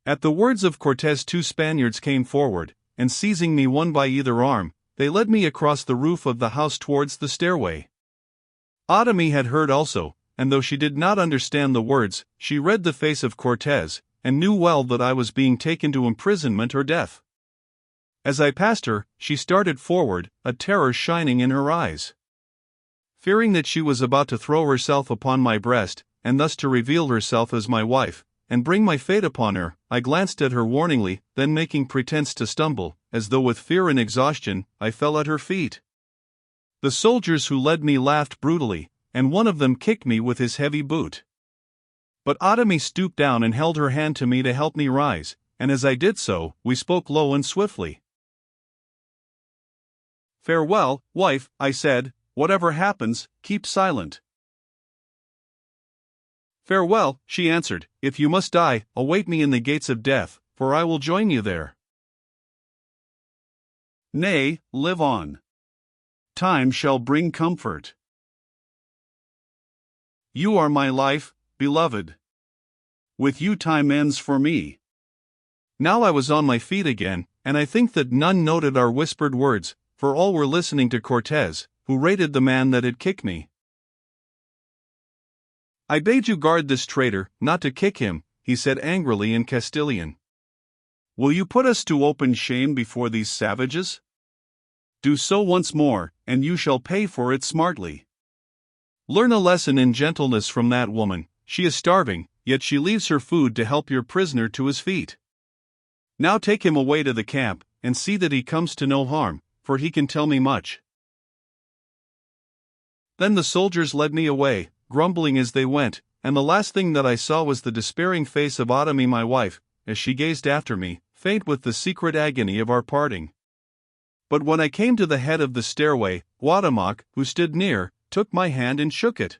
At the words of Cortés, 2 Spaniards came forward, and seizing me one by either arm, they led me across the roof of the house towards the stairway. Otomi had heard also, and though she did not understand the words, she read the face of Cortés, and knew well that I was being taken to imprisonment or death. As I passed her, she started forward, a terror shining in her eyes. Fearing that she was about to throw herself upon my breast, and thus to reveal herself as my wife, and bring my fate upon her, I glanced at her warningly, then making pretense to stumble, as though with fear and exhaustion, I fell at her feet. The soldiers who led me laughed brutally, and one of them kicked me with his heavy boot. But Otomi stooped down and held her hand to me to help me rise, and as I did so, we spoke low and swiftly. "Farewell, wife," I said. "Whatever happens, keep silent." "Farewell," she answered. "If you must die, await me in the gates of death, for I will join you there." "Nay, live on. Time shall bring comfort. You are my life, beloved. With you time ends for me." Now I was on my feet again, and I think that none noted our whispered words, for all were listening to Cortés, who rated the man that had kicked me. "I bade you guard this traitor, not to kick him," he said angrily in Castilian. "Will you put us to open shame before these savages? Do so once more, and you shall pay for it smartly. Learn a lesson in gentleness from that woman. She is starving, yet she leaves her food to help your prisoner to his feet. Now take him away to the camp, and see that he comes to no harm, for he can tell me much." Then the soldiers led me away, grumbling as they went, and the last thing that I saw was the despairing face of Otomi, my wife, as she gazed after me, faint with the secret agony of our parting. But when I came to the head of the stairway, Guatemoc, who stood near, took my hand and shook it.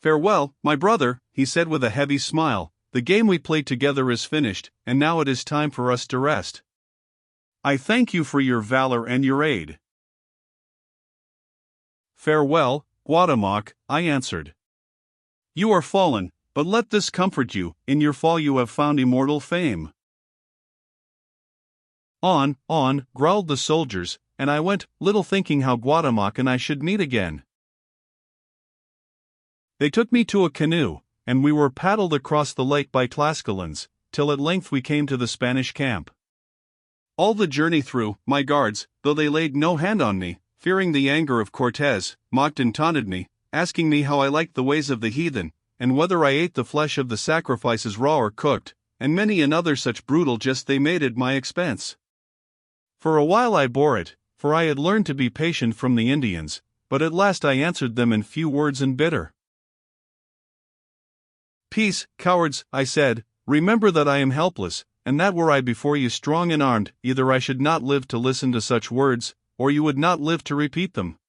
"Farewell, my brother," he said with a heavy smile. "The game we played together is finished, and now it is time for us to rest. I thank you for your valor and your aid." "Farewell, Guatemoc," I answered. "You are fallen, but let this comfort you, in your fall you have found immortal fame." On, growled the soldiers, and I went, little thinking how Guatemoc and I should meet again. They took me to a canoe, and we were paddled across the lake by Tlascalans, till at length we came to the Spanish camp. All the journey through, my guards, though they laid no hand on me, fearing the anger of Cortés, mocked and taunted me, asking me how I liked the ways of the heathen, and whether I ate the flesh of the sacrifices raw or cooked, and many another such brutal jest they made at my expense. For a while I bore it, for I had learned to be patient from the Indians, but at last I answered them in few words and bitter. "Peace, cowards," I said, "remember that I am helpless, and that were I before you strong and armed, either I should not live to listen to such words, or you would not live to repeat them."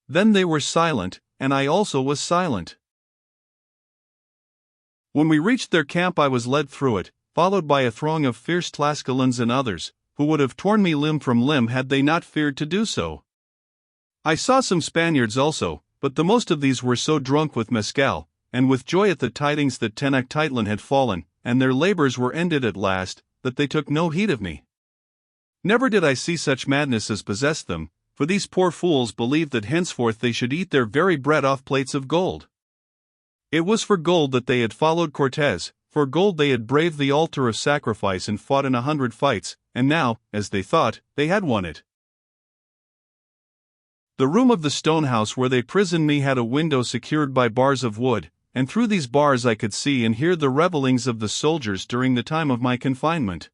Then they were silent, and I also was silent. When we reached their camp I was led through it, followed by a throng of fierce Tlascalans and others, who would have torn me limb from limb had they not feared to do so. I saw some Spaniards also, but the most of these were so drunk with mezcal, and with joy at the tidings that Tenochtitlan had fallen, and their labors were ended at last, that they took no heed of me. Never did I see such madness as possessed them, for these poor fools believed that henceforth they should eat their very bread off plates of gold. It was for gold that they had followed Cortés, for gold they had braved the altar of sacrifice and fought in 100 fights, and now, as they thought, they had won it. The room of the stone house where they prisoned me had a window secured by bars of wood, and through these bars I could see and hear the revellings of the soldiers during the time of my confinement.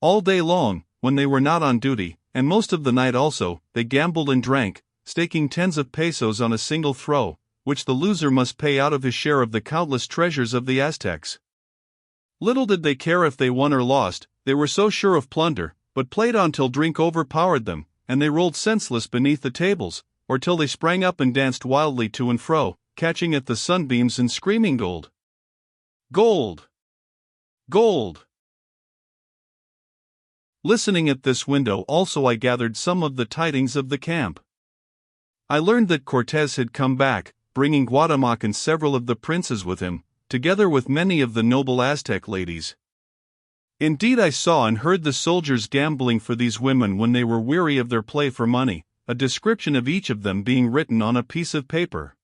All day long, when they were not on duty, and most of the night also, they gambled and drank, staking tens of pesos on a single throw, which the loser must pay out of his share of the countless treasures of the Aztecs. Little did they care if they won or lost, they were so sure of plunder, but played on till drink overpowered them, and they rolled senseless beneath the tables, or till they sprang up and danced wildly to and fro, catching at the sunbeams and screaming gold. Gold! Gold! Listening at this window also I gathered some of the tidings of the camp. I learned that Cortés had come back, bringing Guatemoc and several of the princes with him, together with many of the noble Aztec ladies. Indeed, I saw and heard the soldiers gambling for these women when they were weary of their play for money, a description of each of them being written on a piece of paper.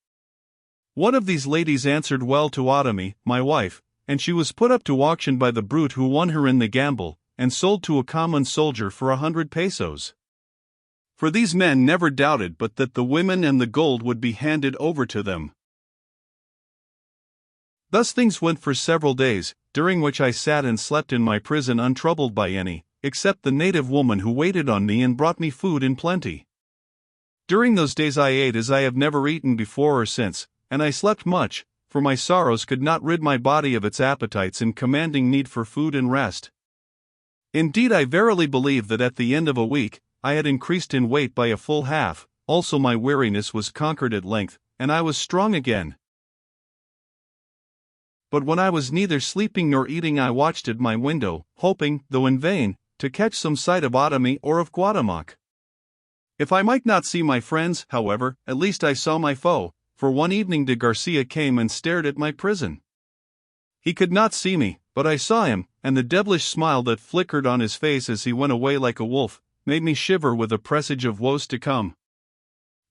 One of these ladies answered well to Autumn, my wife, and she was put up to auction by the brute who won her in the gamble, and sold to a common soldier for 100 pesos. For these men never doubted but that the women and the gold would be handed over to them. Thus things went for several days, during which I sat and slept in my prison untroubled by any, except the native woman who waited on me and brought me food in plenty. During those days I ate as I have never eaten before or since, and I slept much, for my sorrows could not rid my body of its appetites and commanding need for food and rest. Indeed, I verily believe that at the end of a week, I had increased in weight by a full half, also my weariness was conquered at length, and I was strong again. But when I was neither sleeping nor eating I watched at my window, hoping, though in vain, to catch some sight of Autumn or of Guatemoc. If I might not see my friends, however, at least I saw my foe, for one evening de Garcia came and stared at my prison. He could not see me, but I saw him, and the devilish smile that flickered on his face as he went away like a wolf, made me shiver with a presage of woes to come.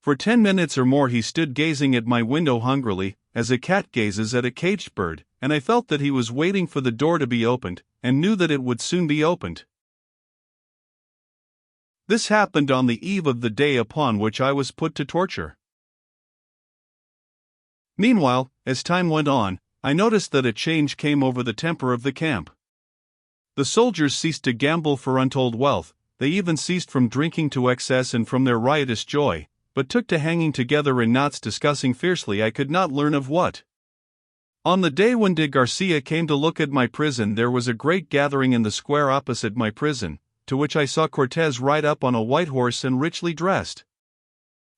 For 10 minutes or more he stood gazing at my window hungrily, as a cat gazes at a caged bird, and I felt that he was waiting for the door to be opened, and knew that it would soon be opened. This happened on the eve of the day upon which I was put to torture. Meanwhile, as time went on, I noticed that a change came over the temper of the camp. The soldiers ceased to gamble for untold wealth, they even ceased from drinking to excess and from their riotous joy, but took to hanging together in knots discussing fiercely I could not learn of what. On the day when de Garcia came to look at my prison there was a great gathering in the square opposite my prison, to which I saw Cortez ride up on a white horse and richly dressed.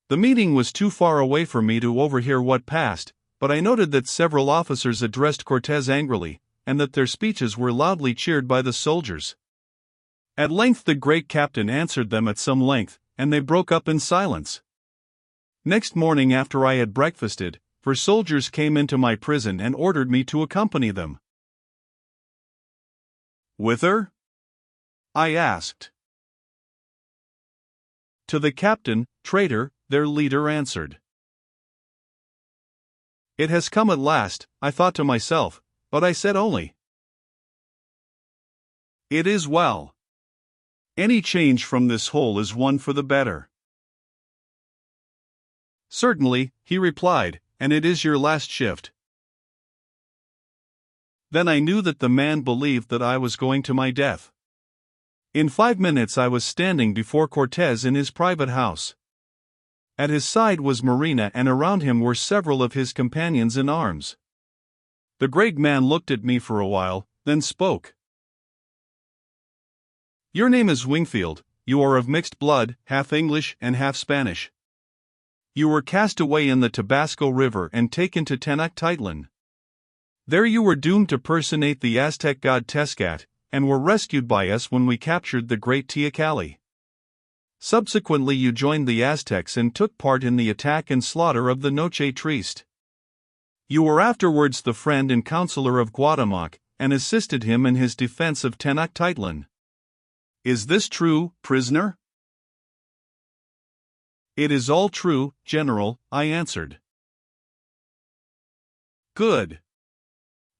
The meeting was too far away for me to overhear what passed, but I noted that several officers addressed Cortez angrily, and that their speeches were loudly cheered by the soldiers. At length the great captain answered them at some length, and they broke up in silence. Next morning after I had breakfasted, soldiers came into my prison and ordered me to accompany them. "Whither?" I asked. "To the captain, traitor," their leader answered. It has come at last, I thought to myself, but I said only, "It is well. Any change from this hole is one for the better." "Certainly," he replied, "and it is your last shift." Then I knew that the man believed that I was going to my death. In 5 minutes I was standing before Cortez in his private house. At his side was Marina and around him were several of his companions in arms. The great man looked at me for a while, then spoke. "Your name is Wingfield, you are of mixed blood, half English and half Spanish. You were cast away in the Tabasco River and taken to Tenochtitlan. There you were doomed to personate the Aztec god Tezcat, and were rescued by us when we captured the great Teocalli. Subsequently you joined the Aztecs and took part in the attack and slaughter of the Noche Triste. You were afterwards the friend and counselor of Guatemoc, and assisted him in his defense of Tenochtitlan. Is this true, prisoner?" "It is all true, General," I answered. "Good.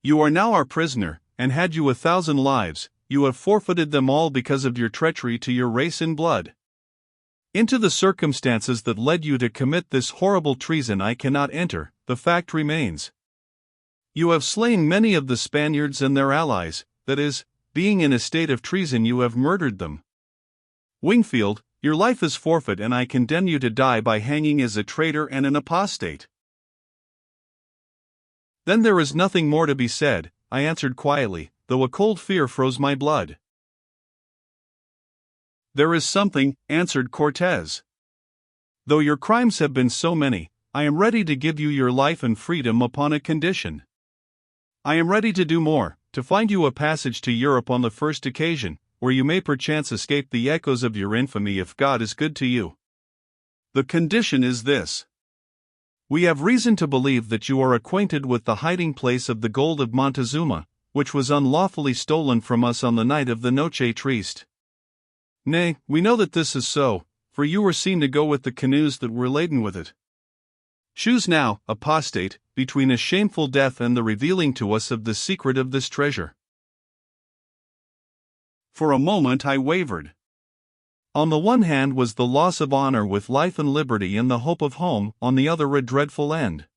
You are now our prisoner, and had you 1,000 lives, you have forfeited them all because of your treachery to your race and blood. Into the circumstances that led you to commit this horrible treason I cannot enter, the fact remains. You have slain many of the Spaniards and their allies, that is, being in a state of treason you have murdered them. Wingfield, your life is forfeit and I condemn you to die by hanging as a traitor and an apostate." "Then there is nothing more to be said," I answered quietly, though a cold fear froze my blood. "There is something," answered Cortez. "Though your crimes have been so many, I am ready to give you your life and freedom upon a condition. I am ready to do more, to find you a passage to Europe on the first occasion, where you may perchance escape the echoes of your infamy if God is good to you. The condition is this. We have reason to believe that you are acquainted with the hiding place of the gold of Montezuma, which was unlawfully stolen from us on the night of the Noche Triste. Nay, we know that this is so, for you were seen to go with the canoes that were laden with it. Choose now, apostate, between a shameful death and the revealing to us of the secret of this treasure. For a moment I wavered. On the one hand was the loss of honor with life and liberty and the hope of home, on the other a dreadful end.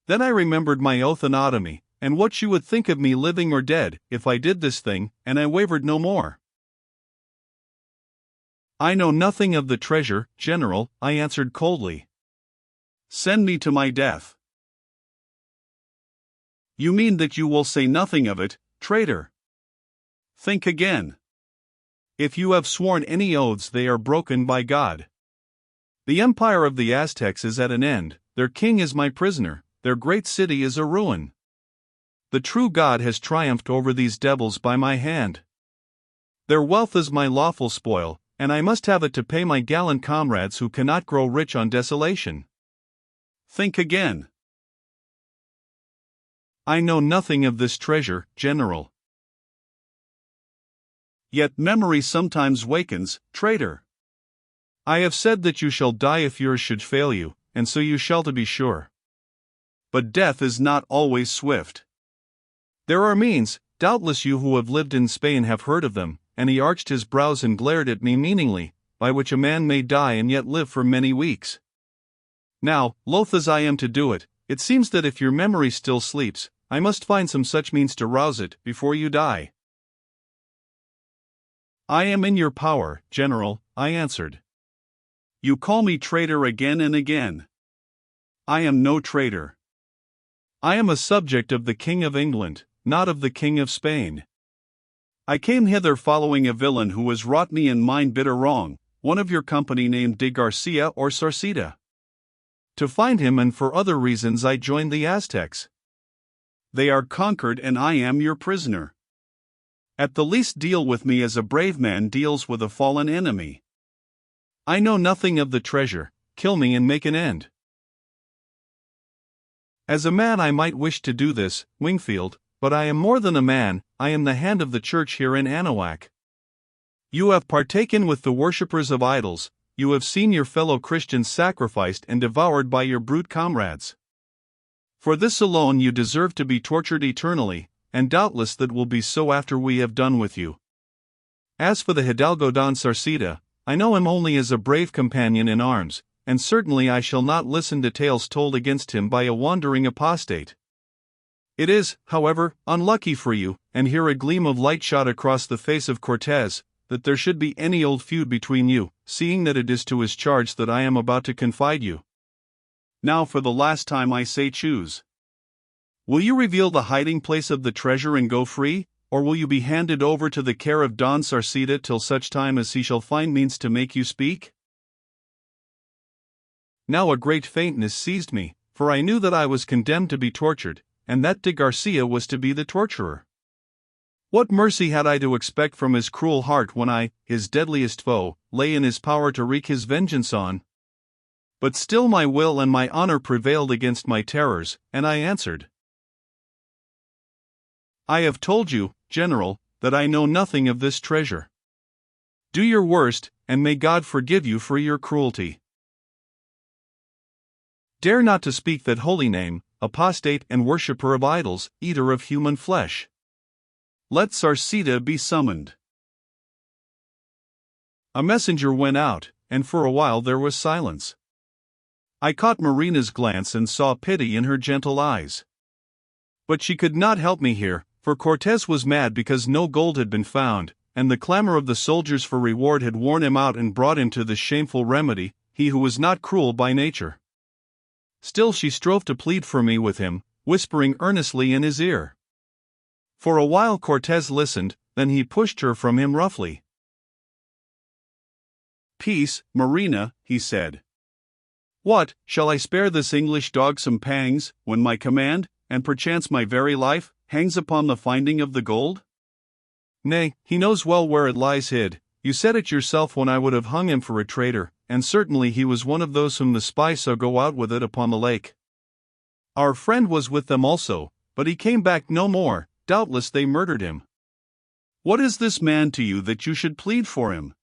Then I remembered my oath and Otomy, and what she would think of me living or dead, if I did this thing, and I wavered no more. I know nothing of the treasure, General, I answered coldly. Send me to my death. You mean that you will say nothing of it, traitor? Think again. If you have sworn any oaths, they are broken by God. The empire of the Aztecs is at an end, their king is my prisoner, their great city is a ruin. The true God has triumphed over these devils by my hand. Their wealth is my lawful spoil, and I must have it to pay my gallant comrades who cannot grow rich on desolation. Think again. I know nothing of this treasure, General. Yet memory sometimes wakens, traitor. I have said that you shall die if yours should fail you, and so you shall, to be sure. But death is not always swift. There are means, doubtless you who have lived in Spain have heard of them, and he arched his brows and glared at me meaningly, by which a man may die and yet live for many weeks. Now, loath as I am to do it, it seems that if your memory still sleeps, I must find some such means to rouse it before you die. I am in your power, General, I answered. You call me traitor again and again. I am no traitor. I am a subject of the King of England, not of the King of Spain. I came hither following a villain who has wrought me and mine bitter wrong, one of your company named de Garcia or Sarceda. To find him and for other reasons I joined the Aztecs. They are conquered and I am your prisoner. At the least deal with me as a brave man deals with a fallen enemy. I know nothing of the treasure, kill me and make an end. As a man I might wish to do this, Wingfield, but I am more than a man, I am the hand of the church here in Anahuac. You have partaken with the worshippers of idols, you have seen your fellow Christians sacrificed and devoured by your brute comrades. For this alone you deserve to be tortured eternally, and doubtless that will be so after we have done with you. As for the Hidalgo Don Sarceda, I know him only as a brave companion in arms, and certainly I shall not listen to tales told against him by a wandering apostate. It is, however, unlucky for you, and here a gleam of light shot across the face of Cortez, that there should be any old feud between you, seeing that it is to his charge that I am about to confide you. Now for the last time I say choose. Will you reveal the hiding place of the treasure and go free, or will you be handed over to the care of Don Sarceda till such time as he shall find means to make you speak? Now a great faintness seized me, for I knew that I was condemned to be tortured, and that de Garcia was to be the torturer. What mercy had I to expect from his cruel heart when I, his deadliest foe, lay in his power to wreak his vengeance on? But still my will and my honor prevailed against my terrors, and I answered. I have told you, General, that I know nothing of this treasure. Do your worst, and may God forgive you for your cruelty. Dare not to speak that holy name, apostate and worshipper of idols, eater of human flesh. Let Sarceda be summoned. A messenger went out, and for a while there was silence. I caught Marina's glance and saw pity in her gentle eyes. But she could not help me here, for Cortez was mad because no gold had been found, and the clamor of the soldiers for reward had worn him out and brought him to this shameful remedy, he who was not cruel by nature. Still she strove to plead for me with him, whispering earnestly in his ear. For a while Cortez listened, then he pushed her from him roughly. Peace, Marina, he said. What, shall I spare this English dog some pangs, when my command, and perchance my very life, hangs upon the finding of the gold? Nay, he knows well where it lies hid, you said it yourself when I would have hung him for a traitor, and certainly he was one of those whom the spy saw go out with it upon the lake. Our friend was with them also, but he came back no more. Doubtless they murdered him. What is this man to you that you should plead for him?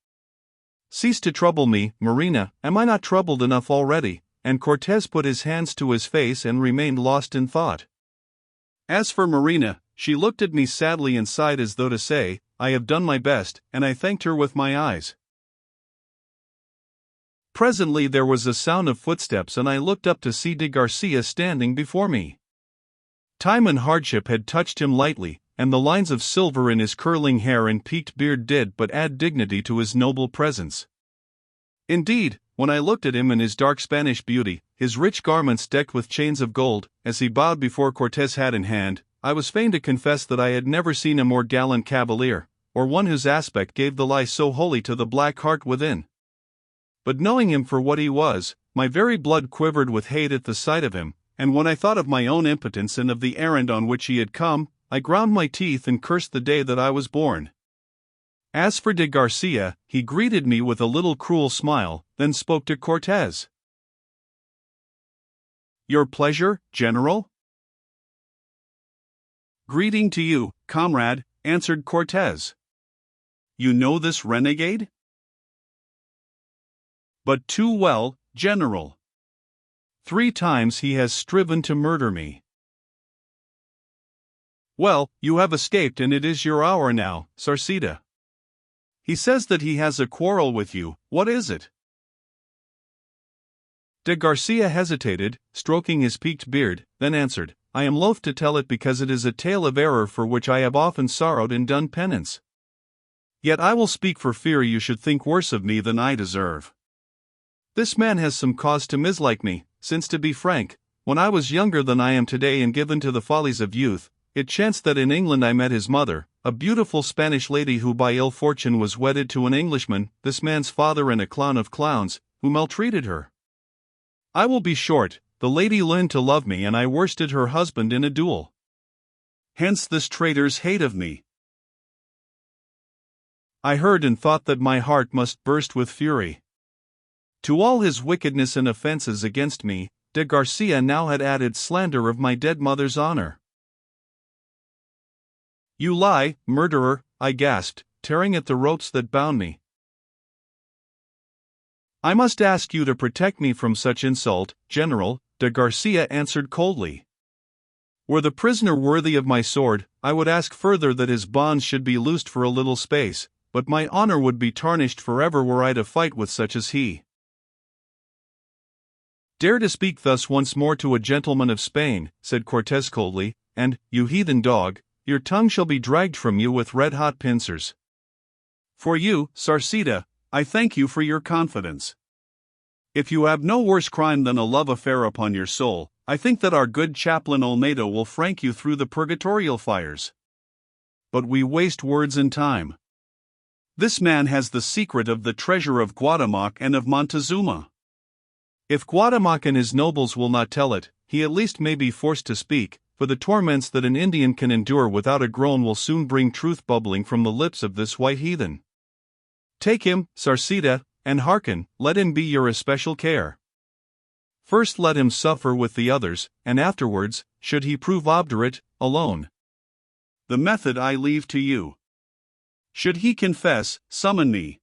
Cease to trouble me, Marina, am I not troubled enough already?" And Cortez put his hands to his face and remained lost in thought. As for Marina, she looked at me sadly and sighed as though to say, "I have done my best," and I thanked her with my eyes. Presently there was a sound of footsteps and I looked up to see de Garcia standing before me. Time and hardship had touched him lightly, and the lines of silver in his curling hair and peaked beard did but add dignity to his noble presence. Indeed, when I looked at him in his dark Spanish beauty, his rich garments decked with chains of gold, as he bowed before Cortez hat in hand, I was fain to confess that I had never seen a more gallant cavalier, or one whose aspect gave the lie so wholly to the black heart within. But knowing him for what he was, my very blood quivered with hate at the sight of him, and when I thought of my own impotence and of the errand on which he had come, I ground my teeth and cursed the day that I was born. As for de Garcia, he greeted me with a little cruel smile, then spoke to Cortez. "Your pleasure, General?" "Greeting to you, comrade," answered Cortez. "You know this renegade?" "But too well, General. 3 times he has striven to murder me." "Well, you have escaped and it is your hour now, Sarcita. He says that he has a quarrel with you. What is it?" De Garcia hesitated, stroking his peaked beard, then answered, "I am loath to tell it because it is a tale of error for which I have often sorrowed and done penance. Yet I will speak for fear you should think worse of me than I deserve. This man has some cause to mislike me, since to be frank, when I was younger than I am today and given to the follies of youth, it chanced that in England I met his mother, a beautiful Spanish lady who by ill fortune was wedded to an Englishman, this man's father and a clown of clowns, who maltreated her. I will be short, the lady learned to love me and I worsted her husband in a duel. Hence this traitor's hate of me." I heard and thought that my heart must burst with fury. To all his wickedness and offenses against me, de Garcia now had added slander of my dead mother's honor. "You lie, murderer," I gasped, tearing at the ropes that bound me. "I must ask you to protect me from such insult, General," de Garcia answered coldly. "Were the prisoner worthy of my sword, I would ask further that his bonds should be loosed for a little space, but my honor would be tarnished forever were I to fight with such as he." "Dare to speak thus once more to a gentleman of Spain," said Cortez coldly, "and, you heathen dog, your tongue shall be dragged from you with red-hot pincers. For you, Sarcita, I thank you for your confidence. If you have no worse crime than a love affair upon your soul, I think that our good chaplain Olmedo will frank you through the purgatorial fires. But we waste words and time. This man has the secret of the treasure of Guatemoc and of Montezuma. If Guatemoc and his nobles will not tell it, he at least may be forced to speak, for the torments that an Indian can endure without a groan will soon bring truth bubbling from the lips of this white heathen. Take him, Sarcita, and hearken, let him be your especial care. First let him suffer with the others, and afterwards, should he prove obdurate, alone. The method I leave to you. Should he confess, summon me."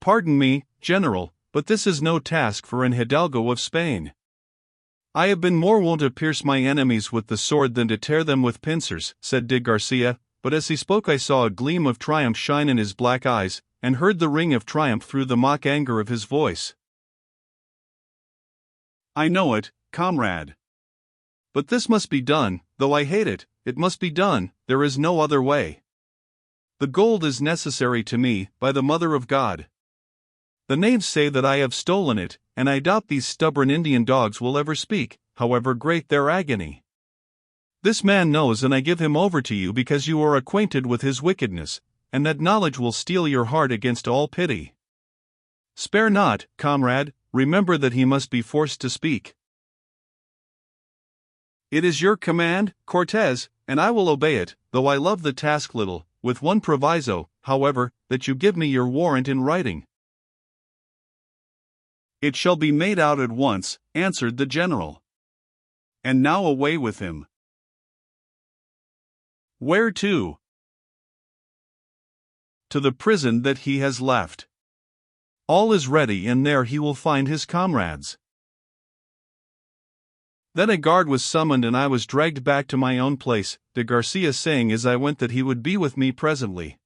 "Pardon me, General, but this is no task for an hidalgo of Spain. I have been more wont to pierce my enemies with the sword than to tear them with pincers," said de Garcia, but as he spoke I saw a gleam of triumph shine in his black eyes, and heard the ring of triumph through the mock anger of his voice. "I know it, comrade. But this must be done, though I hate it, it must be done, there is no other way. The gold is necessary to me, by the Mother of God. The knaves say that I have stolen it, and I doubt these stubborn Indian dogs will ever speak, however great their agony. This man knows and I give him over to you because you are acquainted with his wickedness, and that knowledge will steel your heart against all pity. Spare not, comrade, remember that he must be forced to speak." "It is your command, Cortez, and I will obey it, though I love the task little, with one proviso, however, that you give me your warrant in writing." It shall be made out at once, answered the general. And now away with him. Where to? To the prison that he has left. All is ready, and there he will find his comrades. Then a guard was summoned and I was dragged back to my own place, de Garcia saying as I went that he would be with me presently.